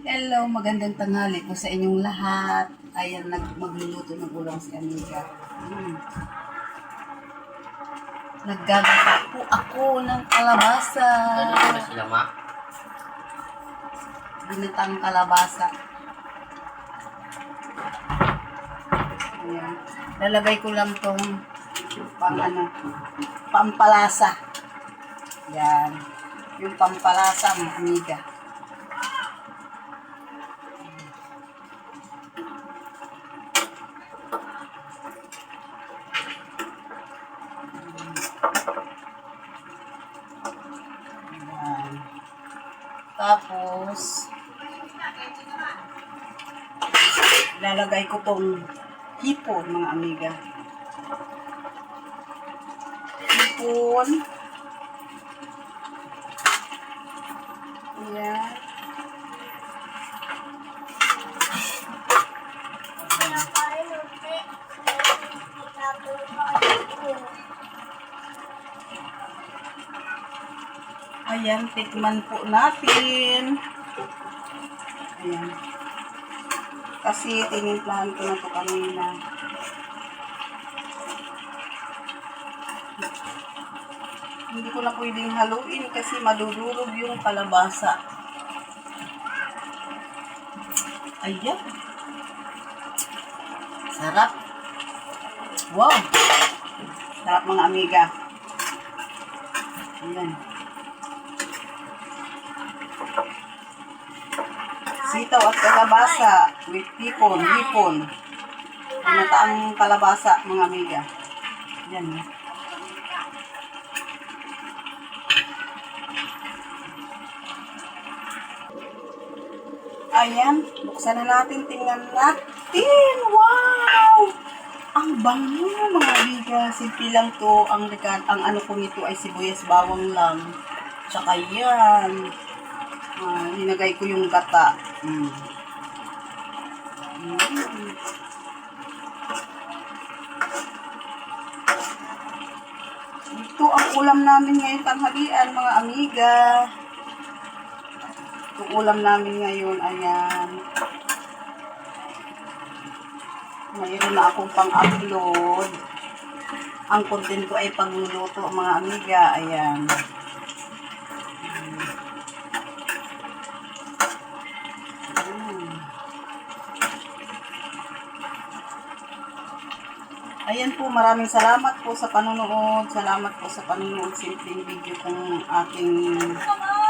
Hello, magandang tanghali po sa inyong lahat. Ayan, magluluto ng ulam si Amiga. Naggagata po ako ng kalabasa. Ano na sila, ma? Ginatang kalabasa. Ayan. Lalagay ko lang tong pampalasa. Yan. Yung pampalasa, mga Amiga. Tapos, lalagay ko tong hipon, mga Amiga. Hipon. Ayan. Ayan, tikman po natin. Ayan. Kasi tinimplahan ko na ito kanina. Hindi ko na pwedeng haluin kasi madudurog yung kalabasa. Ayan. Sarap. Wow. Sarap, mga Amiga. Ayan. Sitaw at kalabasa with hipon. Pinataang kalabasa, mga Amiga. Yan. Ayan, buksan na natin, tingnan natin. Wow! Ang bango, mga Amiga. Simple lang to. Ang ano ko nito ay sibuyas bawang lang. Tsaka yan. Linagay ko yung gata. Ito ang ulam namin ngayon tanghalian, mga Amiga. Ito ulam namin ngayon, ayan. Mayroon na akong pang-upload. Ang content ko ay pagluluto, mga Amiga, ayan. Ayan po, maraming salamat po sa panonood. Salamat po sa panonood. Simpleng video kong aking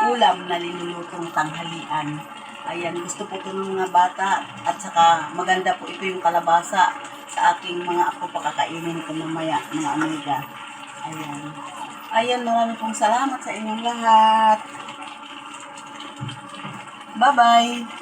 ulam na linulutong tanghalian. Ayan, gusto po ito ng mga bata. At saka maganda po ito yung kalabasa sa aking mga apo pakakainin ko mamaya, mga Amiga. Ayan. Ayan, maraming pong salamat sa inyong lahat. Bye-bye!